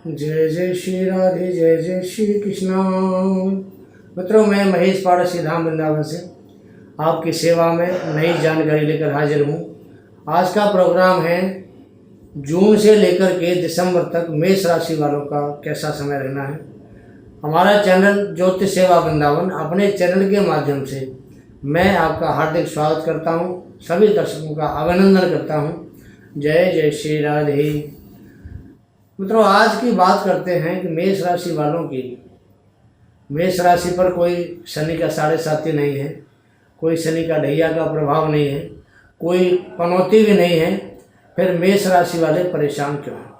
जय जय श्री राधे, जय जय श्री कृष्णा। मित्रों, मैं महेश पारसी धाम वृंदावन से आपकी सेवा में नई जानकारी लेकर हाजिर हूँ। आज का प्रोग्राम है जून से लेकर के दिसंबर तक मेष राशि वालों का कैसा समय रहना है। हमारा चैनल ज्योतिष सेवा वृंदावन, अपने चैनल के माध्यम से मैं आपका हार्दिक स्वागत करता हूँ, सभी दर्शकों का अभिनंदन करता हूँ। जय जय श्री राधे। मित्रों, आज की बात करते हैं कि मेष राशि वालों की। मेष राशि पर कोई शनि का 7.5 नहीं है, कोई शनि का ढैया का प्रभाव नहीं है, कोई पनौती भी नहीं है, फिर मेष राशि वाले परेशान क्यों हैं?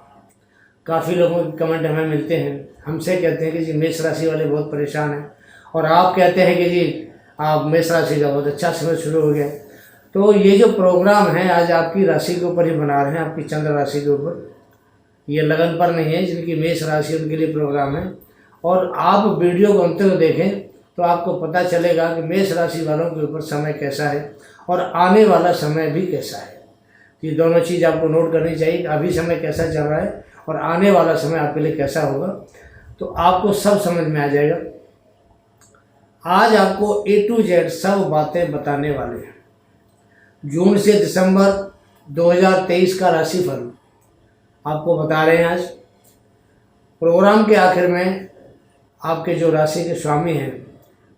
काफ़ी लोगों के कमेंट हमें मिलते हैं, हमसे कहते हैं कि जी मेष राशि वाले बहुत परेशान हैं, और आप कहते हैं कि जी आप मेष राशि का बहुत अच्छा समय शुरू हो गया। तो ये जो प्रोग्राम है आज आपकी राशि के ऊपर ही बना रहे हैं, आपकी चंद्र राशि के ऊपर। ये लगन पर नहीं है, जिनकी मेष राशि उनके लिए प्रोग्राम है। और आप वीडियो को अंत तक देखें तो आपको पता चलेगा कि मेष राशि वालों के ऊपर समय कैसा है और आने वाला समय भी कैसा है। ये दोनों चीज़ आपको नोट करनी चाहिए कि अभी समय कैसा चल रहा है और आने वाला समय आपके लिए कैसा होगा, तो आपको सब समझ में आ जाएगा। आज आपको A to Z सब बातें बताने वाले हैं। जून से दिसंबर 2023 का राशिफल आपको बता रहे हैं। आज प्रोग्राम के आखिर में आपके जो राशि के स्वामी हैं,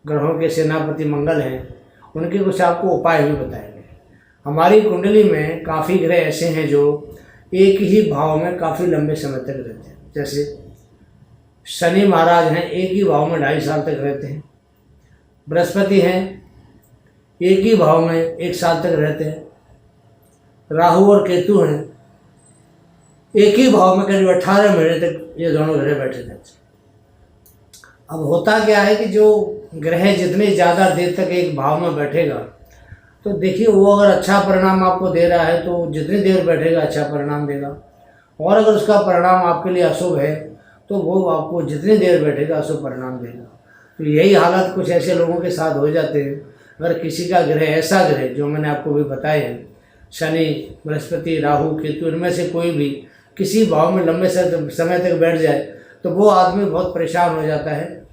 ग्रहों के सेनापति मंगल हैं, उनके कुछ आपको उपाय भी बताएंगे। हमारी कुंडली में काफ़ी ग्रह ऐसे हैं जो एक ही भाव में काफ़ी लंबे समय तक रहते हैं। जैसे शनि महाराज हैं, एक ही भाव में 2.5 साल तक रहते हैं। बृहस्पति हैं, एक ही भाव में 1 साल तक रहते हैं। राहु और केतु हैं, एक ही भाव में करीब 18 महीने तक ये दोनों ग्रह बैठे रहते हैं। अब होता क्या है कि जो ग्रह जितने ज़्यादा देर तक एक भाव में बैठेगा, तो देखिए वो अगर अच्छा परिणाम आपको दे रहा है तो जितनी देर बैठेगा अच्छा परिणाम देगा, और अगर उसका परिणाम आपके लिए अशुभ है तो वो आपको जितनी देर बैठेगा अशुभ परिणाम देगा। तो यही हालत कुछ ऐसे लोगों के साथ हो जाते हैं। अगर किसी का ग्रह ऐसा ग्रह जो मैंने आपको भी बताए हैं, शनि, बृहस्पति, राहु, केतु, इनमें से कोई भी किसी भाव में लंबे समय तक बैठ जाए तो वो आदमी बहुत परेशान हो जाता है,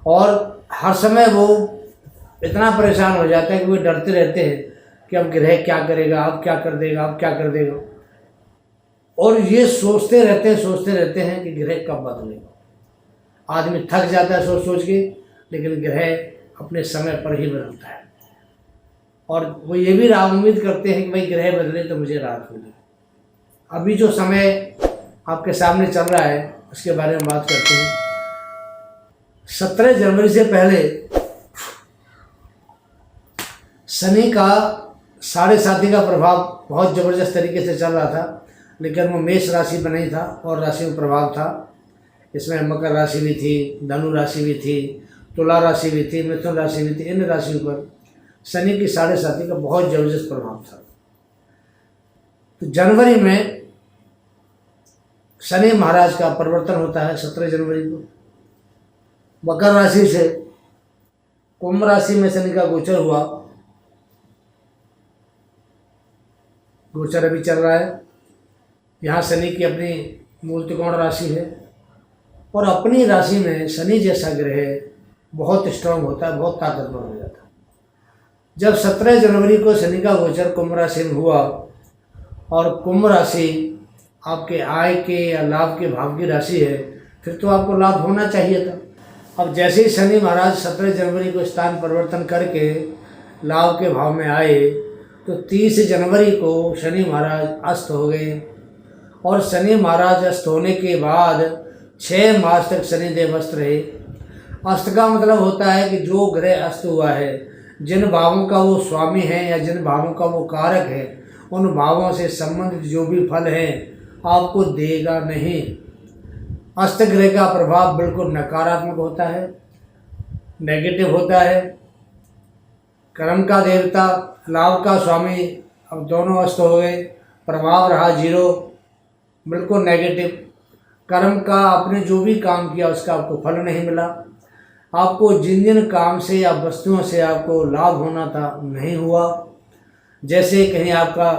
और हर समय वो इतना परेशान हो जाता है कि वो डरते रहते हैं कि अब ग्रह क्या करेगा, अब क्या कर देगा, अब क्या कर देगा। और ये सोचते रहते हैं कि ग्रह कब बदलेगा। आदमी थक जाता है सोच सोच के, लेकिन ग्रह अपने समय पर ही बदलता है। और वो ये भी उम्मीद करते हैं कि भाई ग्रह बदले तो मुझे राहत मिले। अभी जो समय आपके सामने चल रहा है उसके बारे में बात करते हैं। 17 जनवरी से पहले शनि का 7.5 का प्रभाव बहुत ज़बरदस्त तरीके से चल रहा था, लेकिन वो मेष राशि पर नहीं था और राशि में प्रभाव था। इसमें मकर राशि भी थी, धनु राशि भी थी, तुला राशि भी थी, मिथुन राशि भी थी। इन राशियों पर शनि की 7.5 का बहुत ज़बरदस्त प्रभाव था। तो जनवरी में शनि महाराज का परिवर्तन होता है 17 जनवरी को। मकर राशि से कुंभ राशि में शनि का गोचर हुआ। गोचर अभी चल रहा है। यहाँ शनि की अपनी मूल त्रिकोण राशि है, और अपनी राशि में शनि जैसा ग्रह बहुत स्ट्रांग होता है, बहुत ताकतवर हो जाता है। जब 17 जनवरी को शनि का गोचर कुंभ राशि में हुआ, और कुंभ राशि आपके आय के या लाभ के भाव की राशि है, फिर तो आपको लाभ होना चाहिए था। अब जैसे ही शनि महाराज 17 जनवरी को स्थान परिवर्तन करके लाभ के भाव में आए, तो 30 जनवरी को शनि महाराज अस्त हो गए। और शनि महाराज अस्त होने के बाद 6 मास तक शनिदेव अस्त रहे। अस्त का मतलब होता है कि जो ग्रह अस्त हुआ है, जिन भावों का वो स्वामी है या जिन भावों का वो कारक है, उन भावों से संबंधित जो भी फल हैं आपको देगा नहीं। अस्त ग्रह का प्रभाव बिल्कुल नकारात्मक होता है, नेगेटिव होता है। कर्म का देवता, लाभ का स्वामी, अब दोनों अस्त हो गए, प्रभाव रहा 0, बिल्कुल नेगेटिव। कर्म का आपने जो भी काम किया उसका आपको फल नहीं मिला। आपको जिन जिन काम से या वस्तुओं से आपको लाभ होना था नहीं हुआ। जैसे कहीं आपका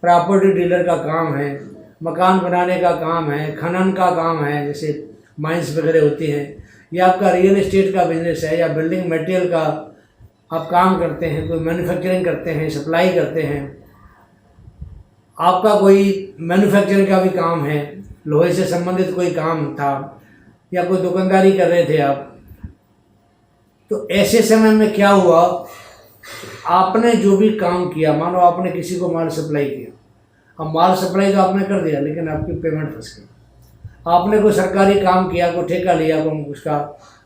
प्रॉपर्टी डीलर का काम है, मकान बनाने का काम है, खनन का काम है, जैसे माइंस वगैरह होती हैं, या आपका रियल एस्टेट का बिजनेस है, या बिल्डिंग मटेरियल का आप काम करते हैं, कोई मैन्युफैक्चरिंग करते हैं, सप्लाई करते हैं, आपका कोई मैन्युफैक्चरिंग का भी काम है, लोहे से संबंधित कोई काम था, या कोई दुकानदारी कर रहे थे आप, तो ऐसे समय में क्या हुआ, आपने जो भी काम किया, मानो आपने किसी को माल सप्लाई किया, अब माल सप्लाई तो आपने कर दिया लेकिन आपकी पेमेंट फंस गई। आपने कोई सरकारी काम किया, कोई ठेका लिया, कोई उसका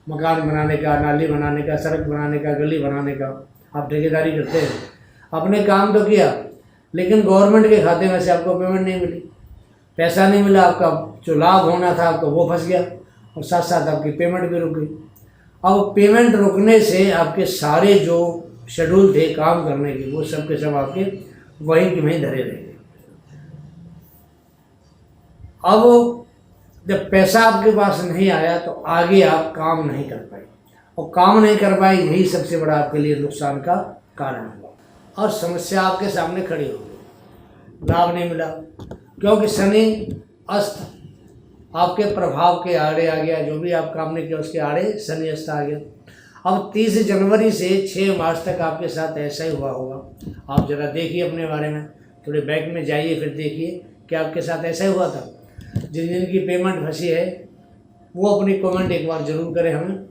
मकान बनाने का, नाली बनाने का, सड़क बनाने का, गली बनाने का, आप ठेकेदारी करते हैं, आपने काम तो किया लेकिन गवर्नमेंट के खाते में से आपको पेमेंट नहीं मिली, पैसा नहीं मिला, आपका जो लाभ होना था आपको वो फंस गया, और साथ साथ आपकी पेमेंट भी रुक गई। अब पेमेंट रुकने से आपके सारे जो शेड्यूल थे काम करने के, वो सब के सब आपके वहीं के वहीं धरे रह गए। अब जब पैसा आपके पास नहीं आया तो आगे आप काम नहीं कर पाए, और काम नहीं कर पाए, यही सबसे बड़ा आपके लिए नुकसान का कारण हुआ, और समस्या आपके सामने खड़ी हो गई, लाभ नहीं मिला, क्योंकि शनि अस्त आपके प्रभाव के आड़े आ गया, जो भी आप काम नहीं किया उसके आड़े शनि अस्त आ गया। अब 30 जनवरी से 6 मार्च तक आपके साथ ऐसा ही हुआ होगा। आप ज़रा देखिए अपने बारे में, थोड़े बैक में जाइए, फिर देखिए कि आपके साथ ऐसा ही हुआ था। जिन जिन की पेमेंट फंसी है वो अपनी कमेंट एक बार ज़रूर करें हमें।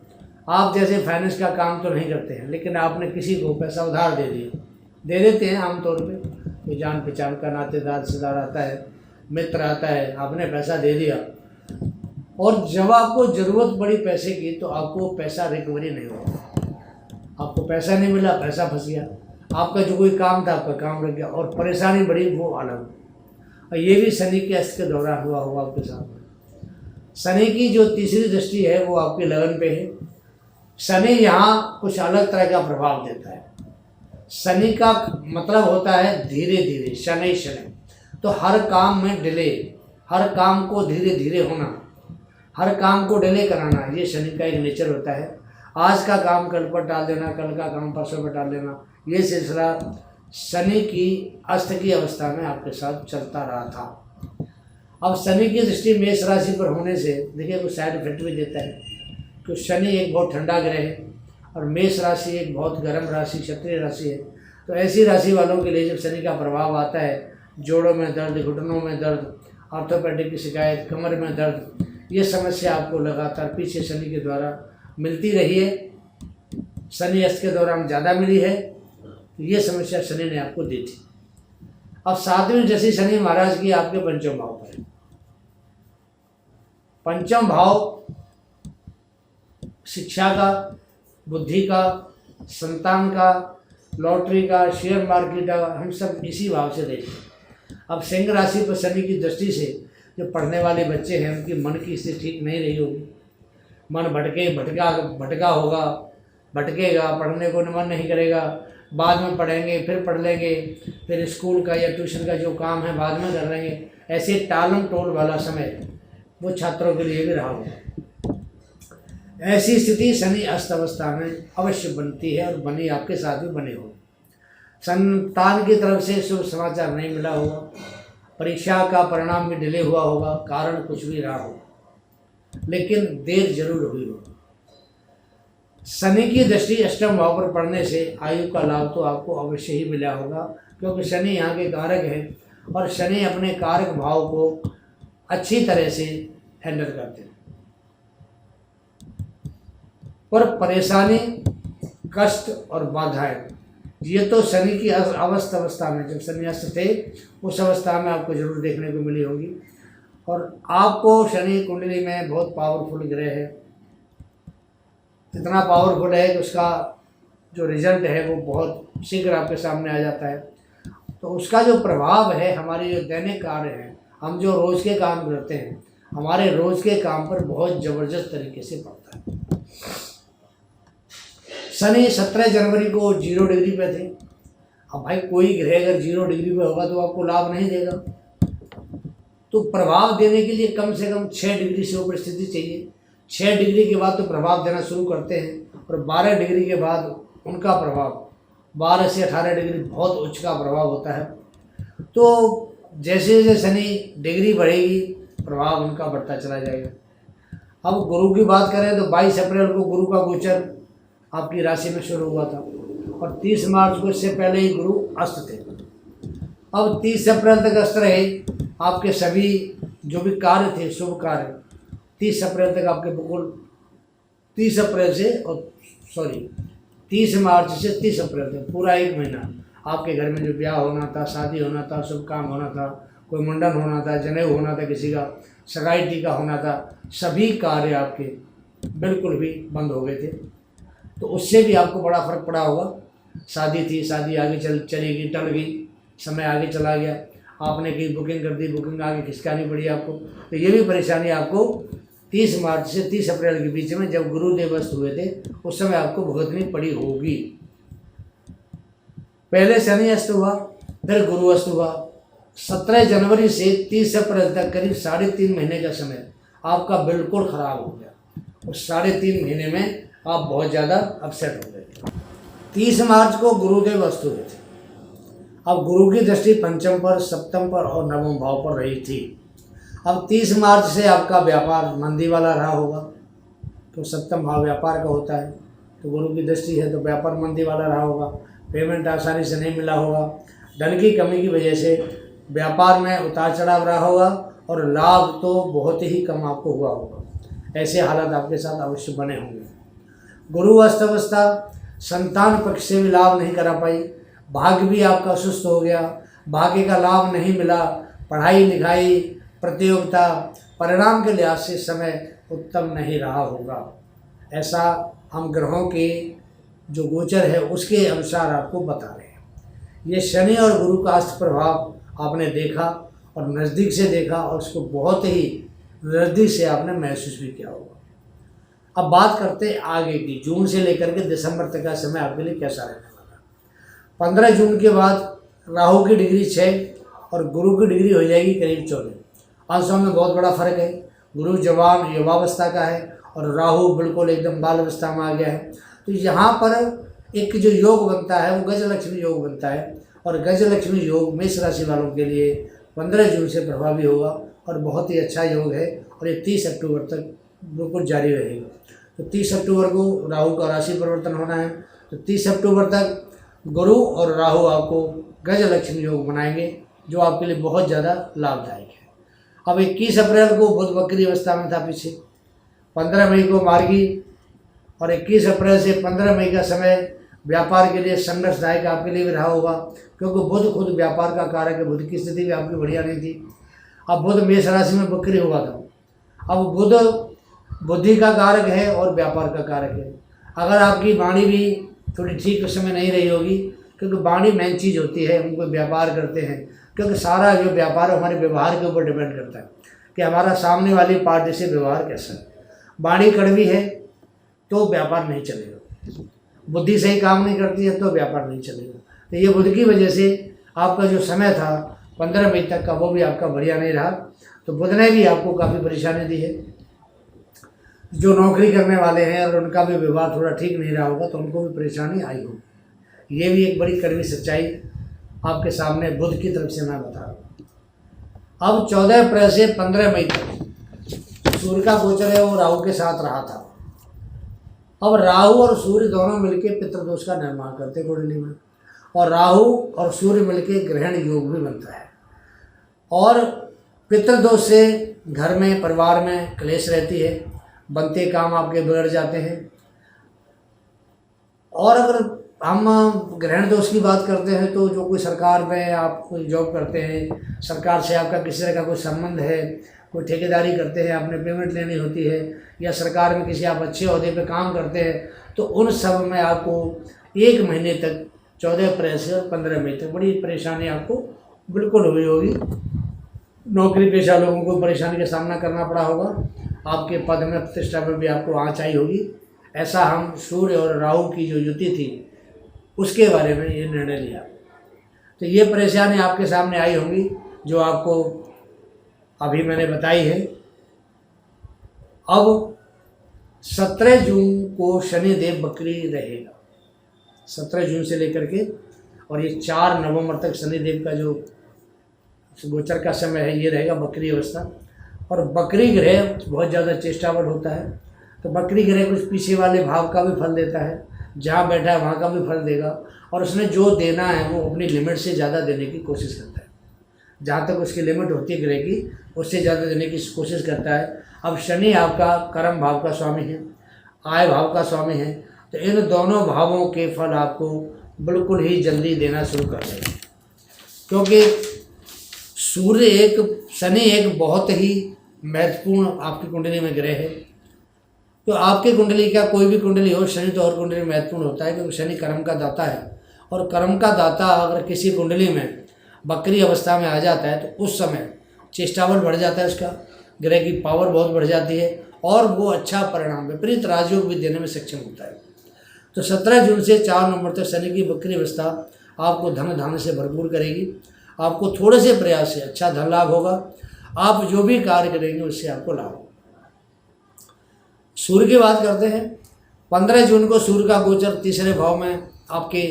आप जैसे फाइनेंस का काम तो नहीं करते हैं, लेकिन आपने किसी को पैसा उधार दे देते हैं आमतौर पे, कोई जान पहचान का नातेदार रिश्तेदार आता है, मित्र आता है, आपने पैसा दे दिया, और जब आपको ज़रूरत पड़ी पैसे की तो आपको पैसा रिकवरी नहीं हुआ, आपको पैसा नहीं मिला, पैसा फंस गया, आपका जो कोई काम था आपका काम रह गया, और परेशानी बढ़ी वो अलग। और ये भी शनि के अस्त के दौरान हुआ होगा आपके साथ। शनि की जो तीसरी दृष्टि है वो आपके लगन पे है। शनि यहाँ कुछ अलग तरह का प्रभाव देता है। शनि का मतलब होता है धीरे धीरे, शनि शनि, तो हर काम में डिले, हर काम को धीरे धीरे होना, हर काम को डिले कराना, ये शनि का एक नेचर होता है। आज का काम कल पर टाल देना, कल का काम परसों पर टाल देना, ये सिलसिला शनि की अस्त की अवस्था में आपके साथ चलता रहा था। अब शनि की दृष्टि मेष राशि पर होने से देखिए कुछ साइड इफेक्ट भी देता है, क्योंकि शनि एक बहुत ठंडा ग्रह है और मेष राशि एक बहुत गर्म राशि, क्षत्रिय राशि है। तो ऐसी राशि वालों के लिए जब शनि का प्रभाव आता है, जोड़ों में दर्द, घुटनों में दर्द, ऑर्थोपेडिक की शिकायत, कमर में दर्द, ये समस्या आपको लगातार पीछे शनि के द्वारा मिलती रही है। शनि अस्त के दौरान ज़्यादा मिली है, तो ये समस्या शनि ने आपको दी थी। अब 7वीं जैसी शनि महाराज की आपके पंचम भाव पर है। पंचम भाव शिक्षा का, बुद्धि का, संतान का, लॉटरी का, शेयर मार्केट का, हम सब इसी भाव से देखते हैं। अब सिंह राशि पर शनि की दृष्टि से जो पढ़ने वाले बच्चे हैं उनकी मन की स्थिति ठीक नहीं रही होगी, मन भटका होगा, भटकेगा, पढ़ने को मन नहीं करेगा, बाद में पढ़ेंगे, फिर पढ़ लेंगे, फिर स्कूल का या ट्यूशन का जो काम है बाद में कर लेंगे, ऐसे टालम टोल वाला समय वो छात्रों के लिए भी रहा होगा। ऐसी स्थिति शनि अस्त अवस्था में अवश्य बनती है, और बनी आपके साथ भी बने हो। संतान की तरफ से शुभ समाचार नहीं मिला होगा, परीक्षा का परिणाम भी डिले हुआ होगा, कारण कुछ भी रहा हो, लेकिन देर जरूर हुई हो। शनि की दृष्टि अष्टम भाव पर पड़ने से आयु का लाभ तो आपको अवश्य ही मिला होगा, क्योंकि शनि यहाँ के कारक हैं, और शनि अपने कारक भाव को अच्छी तरह से हैंडल करते हैं। पर परेशानी, कष्ट और बाधाएं, ये तो शनि की अवस्था में, जब शनि अस्त थे उस अवस्था में आपको जरूर देखने को मिली होगी। और आपको शनि कुंडली में बहुत पावरफुल ग्रह है, इतना पावरफुल है कि उसका जो रिजल्ट है वो बहुत शीघ्र आपके सामने आ जाता है। तो उसका जो प्रभाव है हमारे जो दैनिक कार्य हैं, हम जो रोज़ के काम करते हैं, हमारे रोज़ के काम पर बहुत ज़बरदस्त तरीके से पड़ता है। शनि 17 जनवरी को 0 डिग्री पे थे। अब भाई कोई ग्रह अगर 0 डिग्री पे होगा तो आपको लाभ नहीं देगा, तो प्रभाव देने के लिए कम से कम 6 डिग्री से ऊपर स्थिति चाहिए। 6 डिग्री के बाद तो प्रभाव देना शुरू करते हैं, और 12 डिग्री के बाद उनका प्रभाव, 12 से 18 डिग्री बहुत उच्च का प्रभाव होता है। तो जैसे जैसे शनि डिग्री बढ़ेगी प्रभाव उनका बढ़ता चला जाएगा। अब गुरु की बात करें तो 22 अप्रैल को गुरु का गोचर आपकी राशि में शुरू हुआ था और 30 मार्च को इससे पहले ही गुरु अस्त थे। अब 30 अप्रैल तक अस्त रहे। आपके सभी जो भी कार्य थे, शुभ कार्य 30 अप्रैल तक आपके बिल्कुल 30 अप्रैल से और 30 मार्च से 30 अप्रैल तक पूरा एक महीना आपके घर में जो ब्याह होना था, शादी होना था, शुभ काम होना था, कोई मुंडन होना था, जनेऊ होना था, किसी का सगाई टीका होना था, सभी कार्य आपके बिल्कुल भी बंद हो गए थे। तो उससे भी आपको बड़ा फर्क पड़ा होगा। शादी थी, शादी आगे चली गई, टल गई, समय आगे चला गया, आपने की बुकिंग कर दी, बुकिंग आगे खिसकानी पड़ी आपको। तो ये भी परेशानी आपको 30 मार्च से 30 अप्रैल के बीच में जब गुरुदेव अस्त हुए थे उस समय आपको भुगतनी पड़ी होगी। पहले शनि अस्त हुआ, फिर गुरु अस्त हुआ। 17 जनवरी से 30 अप्रैल तक करीब 3.5 महीने का समय आपका बिल्कुल ख़राब हो गया। उस 3.5 महीने में आप बहुत ज़्यादा अपसेट हो गए। 30 मार्च को गुरुदेव अस्त हुए थे। अब गुरु की दृष्टि पंचम पर, सप्तम पर और नवम भाव पर रही थी। अब 30 मार्च से आपका व्यापार मंदी वाला रहा होगा, तो सप्तम भाव व्यापार का होता है, तो गुरु की दृष्टि है तो व्यापार मंदी वाला रहा होगा। पेमेंट आसानी से नहीं मिला होगा, धन की कमी की वजह से व्यापार में उतार चढ़ाव रहा होगा और लाभ तो बहुत ही कम आपको हुआ होगा। ऐसे हालात आपके साथ अवश्य बने होंगे। गुरु अस्त अवस्था संतान पक्ष से भी लाभ नहीं करा पाई, भाग्य भी आपका सुस्त हो गया, भाग्य का लाभ नहीं मिला, पढ़ाई लिखाई प्रतियोगिता परिणाम के लिहाज से समय उत्तम नहीं रहा होगा। ऐसा हम ग्रहों के जो गोचर है उसके अनुसार आपको बता रहे हैं। ये शनि और गुरु का अस्त प्रभाव आपने देखा और नज़दीक से देखा और उसको बहुत ही नज़दीक से आपने महसूस भी किया होगा। अब बात करते हैं आगे की, जून से लेकर के दिसंबर तक का समय आपके लिए कैसा रहने वाला। 15 जून के बाद राहु की डिग्री 6 और गुरु की डिग्री हो जाएगी करीब 14। अंशों में बहुत बड़ा फर्क है। गुरु जवान युवावस्था का है और राहु बिल्कुल एकदम बाल अवस्था में आ गया है। तो यहाँ पर एक जो योग बनता है वो गजलक्ष्मी योग बनता है और गजलक्ष्मी योग मेष राशि वालों के लिए 15 जून से प्रभावी होगा और बहुत ही अच्छा योग है और ये 30 अक्टूबर तक बिल्कुल जारी रहेगा। तो 30 अक्टूबर को राहु का राशि परिवर्तन होना है, तो 30 अक्टूबर तक गुरु और राहु आपको गजलक्ष्मी योग बनाएंगे जो आपके लिए बहुत ज़्यादा लाभदायक है। अब 21 अप्रैल को बुध वक्री अवस्था में था पीछे, 15 मई को मार्गी और 21 अप्रैल से 15 मई का समय व्यापार के लिए संघर्षदायक आपके लिए भी रहा होगा, क्योंकि बुध खुद व्यापार का कारक है। बुध की स्थिति भी आपकी बढ़िया नहीं थी। अब बुध मेष राशि में वक्री हुआ था। अब बुध बुद्धि का कारक है और व्यापार का कारक है। अगर आपकी वाणी भी थोड़ी ठीक उस समय नहीं रही होगी, क्योंकि वाणी मेन चीज़ होती है, हम कोई व्यापार करते हैं, क्योंकि सारा जो व्यापार हमारे व्यवहार के ऊपर डिपेंड करता है कि हमारा सामने वाली पार्टी से व्यवहार कैसा है। वाणी कड़वी है तो व्यापार नहीं चलेगा, बुद्धि सही काम नहीं करती है तो व्यापार नहीं चलेगा। तो ये बुध की वजह से आपका जो समय था 15 मई तक का वो भी आपका बढ़िया नहीं रहा। तो बुध ने भी आपको काफ़ी परेशानी दी है। जो नौकरी करने वाले हैं और उनका भी व्यवहार थोड़ा ठीक नहीं रहा होगा तो उनको भी परेशानी आई होगी। ये भी एक बड़ी कड़वी सच्चाई आपके सामने बुध की तरफ से मैं बता रहा हूँ। अब 14 अप्रैल से 15 मई तक सूर्य का गोचर है वो राहु के साथ रहा था। अब राहु और सूर्य दोनों मिलकर पितृदोष का निर्माण करते कुंडली में, और राहु और सूर्य मिलकर ग्रहण योग भी बनता है। और पितृदोष से घर में परिवार में क्लेश रहती है, बनते काम आपके बिगड़ जाते हैं। और अगर हम ग्रहण दोष की बात करते हैं तो जो कोई सरकार में आप कोई जॉब करते हैं, सरकार से आपका किसी तरह का कोई संबंध है, कोई ठेकेदारी करते हैं, आपने पेमेंट लेनी होती है, या सरकार में किसी आप अच्छे ओहदे पे काम करते हैं, तो उन सब में आपको 1 महीने तक 14 अप्रैल से 15 मई तक बड़ी परेशानी आपको बिल्कुल हुई होगी। नौकरी पेशा लोगों को परेशानी का सामना करना पड़ा होगा, आपके पद में प्रतिष्ठा में भी आपको आँच आई होगी। ऐसा हम सूर्य और राहु की जो युति थी उसके बारे में ये निर्णय लिया। तो ये परेशानी आपके सामने आई होंगी जो आपको अभी मैंने बताई है। अब 17 जून को शनिदेव वक्री रहेगा, 17 जून से लेकर के, और ये 4 नवंबर तक शनिदेव का जो गोचर का समय है ये रहेगा बकरी अवस्था। और बकरी ग्रह बहुत ज़्यादा चेष्टावल होता है, तो बकरी ग्रह कुछ पीछे वाले भाव का भी फल देता है, जहाँ बैठा है वहाँ का भी फल देगा, और उसने जो देना है वो अपनी लिमिट से ज़्यादा देने की कोशिश करता है। जहाँ तक उसकी लिमिट होती है ग्रह की, उससे ज़्यादा देने की कोशिश करता है। अब शनि आपका कर्म भाव का स्वामी है, आय भाव का स्वामी है, तो इन दोनों भावों के फल आपको बिल्कुल ही जल्दी देना शुरू कर देगा। क्योंकि शनि एक बहुत ही महत्वपूर्ण आपकी कुंडली में ग्रह है। तो आपकी कुंडली का कोई भी कुंडली हो, शनि तो और कुंडली में महत्वपूर्ण होता है, क्योंकि शनि कर्म का दाता है। और कर्म का दाता अगर किसी कुंडली में बकरी अवस्था में आ जाता है तो उस समय चेष्टावल बढ़ जाता है, उसका ग्रह की पावर बहुत बढ़ जाती है, और वो अच्छा परिणाम विपरीत राजयोग भी देने में सक्षम होता है। तो 17 जून से 4 नवंबर तक शनि की बकरी अवस्था आपको धन धान्य से भरपूर करेगी। आपको थोड़े से प्रयास से अच्छा धन लाभ होगा। आप जो भी कार्य करेंगे उससे आपको लाभ होगा। सूर्य की बात करते हैं। 15 जून को सूर्य का गोचर तीसरे भाव में आपके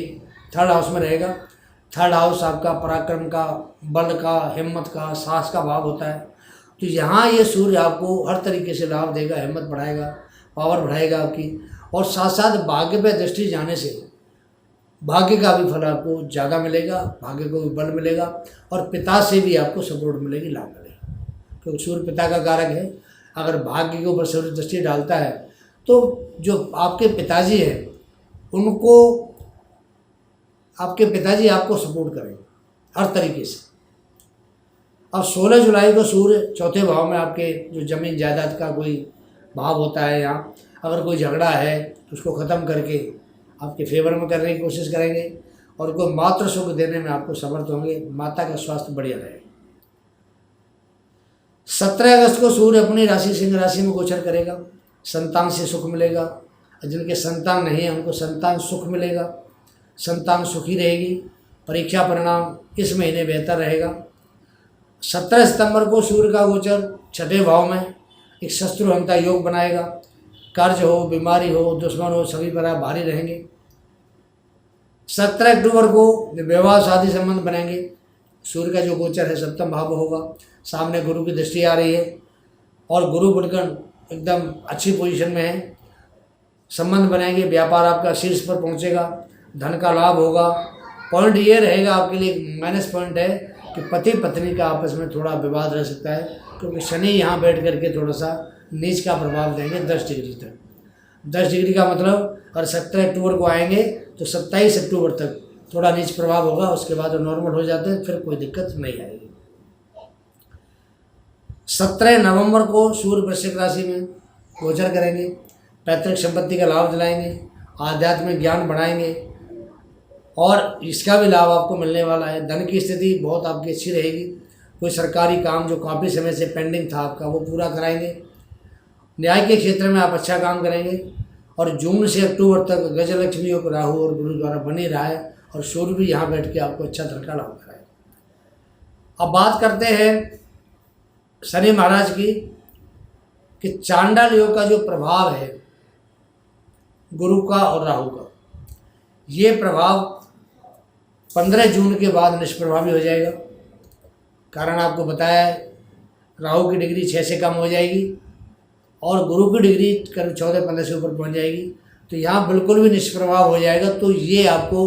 3rd हाउस में रहेगा। 3rd हाउस आपका पराक्रम का, बल का, हिम्मत का, साहस का भाव होता है। तो यहाँ ये सूर्य आपको हर तरीके से लाभ देगा, हिम्मत बढ़ाएगा, पावर बढ़ाएगा आपकी, और साथ साथ भाग्य पे दृष्टि जाने से भाग्य का भी फल आपको ज़्यादा मिलेगा, भाग्य को भी बल मिलेगा, और पिता से भी आपको सपोर्ट मिलेगी, लाभ मिलेगा। क्योंकि सूर्य पिता का कारक है। अगर भाग्य के ऊपर सूर्य दृष्टि डालता है तो जो आपके पिताजी हैं उनको, आपके पिताजी आपको सपोर्ट करेंगे हर तरीके से। अब 16 जुलाई को सूर्य 4थे भाव में आपके जो जमीन जायदाद का कोई भाव होता है, यहाँ अगर कोई झगड़ा है तो उसको ख़त्म करके आपके फेवर में करने की कोशिश करेंगे, और कोई मातृ सुख देने में आपको समर्थ होंगे। माता का स्वास्थ्य बढ़िया रहेगा। 17 अगस्त को सूर्य अपनी राशि सिंह राशि में गोचर करेगा। संतान से सुख मिलेगा। जिनके संतान नहीं है उनको संतान सुख मिलेगा, संतान सुखी रहेगी। परीक्षा परिणाम इस महीने बेहतर रहेगा। 17 सितंबर को सूर्य का गोचर 6ठे भाव में एक शत्रुहंता योग बनाएगा। कर्ज हो, बीमारी हो, दुश्मन हो, सभी पर आप भारी रहेंगे। 17 अक्टूबर को विवाह शादी संबंध बनेंगे। सूर्य का जो गोचर है 7म भाव होगा। सामने गुरु की दृष्टि आ रही है, और गुरु बनकर एकदम अच्छी पोजीशन में है। संबंध बनेंगे, व्यापार आपका शीर्ष पर पहुंचेगा, धन का लाभ होगा। पॉइंट ये रहेगा आपके लिए, माइनस पॉइंट है कि पति पत्नी का आपस में थोड़ा विवाद रह सकता है, क्योंकि शनि यहाँ बैठ करके थोड़ा सा नीच का प्रभाव देंगे 10 डिग्री तक। 10 डिग्री का मतलब अगर 17 अक्टूबर को आएंगे तो 27 अक्टूबर तक थोड़ा नीच प्रभाव होगा। उसके बाद वो नॉर्मल हो जाते हैं, फिर कोई दिक्कत नहीं आएगी। 17 नवंबर को सूर्य वृश्चिक राशि में गोचर करेंगे। पैतृक संपत्ति का लाभ दिलाएंगे, आध्यात्मिक ज्ञान बढ़ाएंगे, और इसका भी लाभ आपको मिलने वाला है। धन की स्थिति बहुत आपकी अच्छी रहेगी। कोई सरकारी काम जो काफ़ी समय से पेंडिंग था आपका, वो पूरा कराएंगे। न्याय के क्षेत्र में आप अच्छा काम करेंगे। और जून से अक्टूबर तक गजलक्ष्मी योग राहु और गुरु द्वारा बनी रहा है, और सूर्य भी यहाँ बैठ के आपको अच्छा धन का लाभ कराएगा। अब बात करते हैं शनि महाराज की, कि चांडाल योग का जो प्रभाव है गुरु का और राहु का, ये प्रभाव 15 जून के बाद निष्प्रभावी हो जाएगा। कारण आपको बताया है, राहु की डिग्री 6 से कम हो जाएगी, और गुरु की डिग्री करीब 14-15 से ऊपर पहुंच जाएगी। तो यहाँ बिल्कुल भी निष्प्रभाव हो जाएगा। तो ये आपको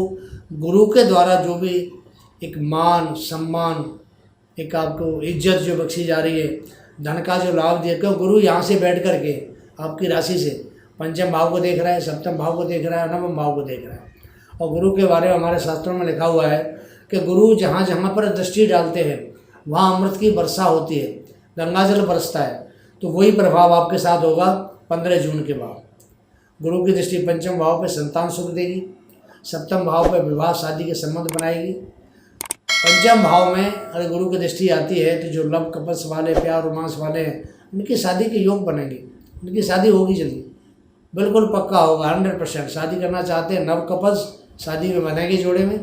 गुरु के द्वारा जो भी एक मान सम्मान, एक आपको इज्जत जो बख्शी जा रही है, धन का जो लाभ दिया, क्यों गुरु यहाँ से बैठ करके आपकी राशि से 5म भाव को देख रहा है, 7म भाव को देख रहा है, 9म भाव को देख रहा है। और गुरु के बारे में हमारे शास्त्रों में लिखा हुआ है कि गुरु जहाँ जहाँ पर दृष्टि डालते हैं वहाँ अमृत की वर्षा होती है, गंगा जल बरसता है। तो वही प्रभाव आपके साथ होगा 15 जून के बाद। गुरु की दृष्टि 5म भाव पे संतान सुख देगी, 7म भाव पे विवाह शादी के संबंध बनाएगी। 5म भाव में अगर गुरु की दृष्टि आती है तो जो लव कपल्स वाले, प्यार रोमांस वाले हैं, उनकी शादी के योग बनेंगे, उनकी शादी होगी जल्दी, बिल्कुल पक्का होगा। 100% शादी करना चाहते हैं नव कपल्स, शादी में बनेंगे जोड़े में,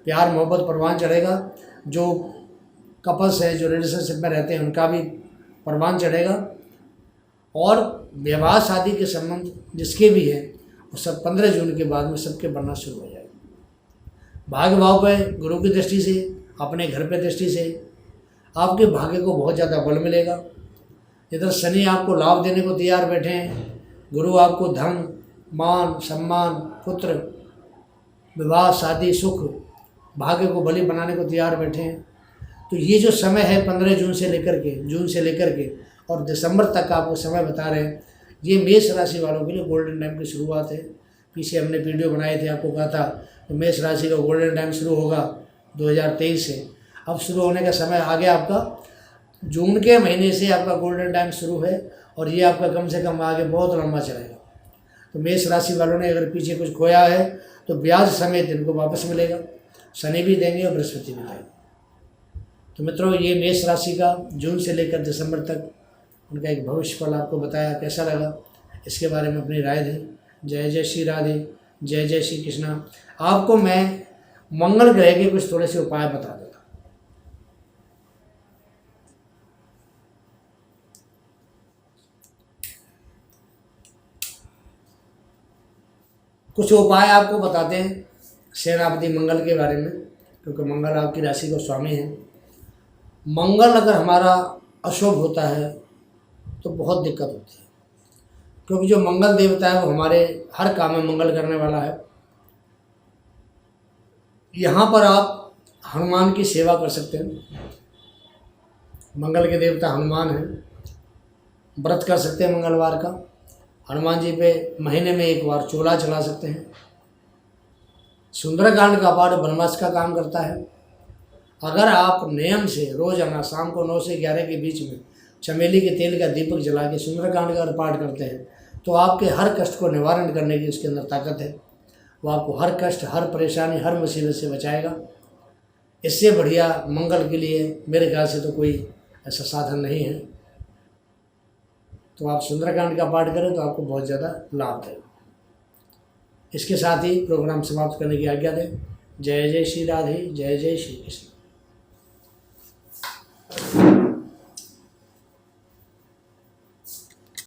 प्यार मोहब्बत परवान चढ़ेगा। जो कपल्स है, जो रिलेशनशिप में रहते हैं, उनका भी परवान चढ़ेगा। और विवाह शादी के संबंध जिसके भी हैं वो सब 15 जून के बाद में सबके बनना शुरू हो जाएगा। भाग्य भाव पर गुरु की दृष्टि से, अपने घर पे दृष्टि से, आपके भाग्य को बहुत ज़्यादा बल मिलेगा। इधर शनि आपको लाभ देने को तैयार बैठे हैं। गुरु आपको धन, मान, सम्मान, पुत्र, विवाह, शादी, सुख, भाग्य को बली बनाने को तैयार बैठे हैं। तो ये जो समय है 15 जून से लेकर के और दिसंबर तक आपको समय बता रहे हैं, ये मेष राशि वालों के लिए गोल्डन टाइम की शुरुआत है। पीछे हमने वीडियो बनाए थे, आपको कहा था कि मेष राशि का गोल्डन टाइम शुरू होगा 2023 से। अब शुरू होने का समय आ गया आपका। जून के महीने से आपका गोल्डन टाइम शुरू है और ये आपका कम से कम आगे बहुत लंबा चलेगा। तो मेष राशि वालों ने अगर पीछे कुछ खोया है तो ब्याज समेत इनको वापस मिलेगा। शनि भी देंगे और बृहस्पति भी देंगे। तो मित्रों, ये मेष राशि का जून से लेकर दिसंबर तक उनका एक भविष्य फल आपको बताया। कैसा लगा इसके बारे में अपनी राय दें। जय जय श्री राधे, जय जय श्री कृष्णा। आपको मैं मंगल ग्रह के कुछ थोड़े से उपाय बता देता। कुछ उपाय आपको बताते हैं सेनापति मंगल के बारे में, क्योंकि मंगल आपकी राशि का स्वामी है। मंगल अगर हमारा अशुभ होता है तो बहुत दिक्कत होती है, क्योंकि जो मंगल देवता है वो हमारे हर काम में मंगल करने वाला है। यहाँ पर आप हनुमान की सेवा कर सकते हैं। मंगल के देवता हनुमान हैं। व्रत कर सकते हैं मंगलवार का। हनुमान जी पे महीने में एक बार चोला चला सकते हैं। सुंदरकांड का पाठ ब्रह्मास्त्र का काम करता है। अगर आप नियम से रोजाना शाम को 9 से 11 के बीच में चमेली के तेल का दीपक जला के सुंदरकांड का पाठ करते हैं तो आपके हर कष्ट को निवारण करने की उसके अंदर ताकत है। वो आपको हर कष्ट, हर परेशानी, हर मुसीबत से बचाएगा। इससे बढ़िया मंगल के लिए मेरे ख्याल से तो कोई ऐसा साधन नहीं है। तो आप सुंदरकांड का पाठ करें तो आपको बहुत ज़्यादा लाभ देगा। इसके साथ ही प्रोग्राम समाप्त करने की आज्ञा दें। जय जय श्री राधे, जय जय श्री कृष्ण।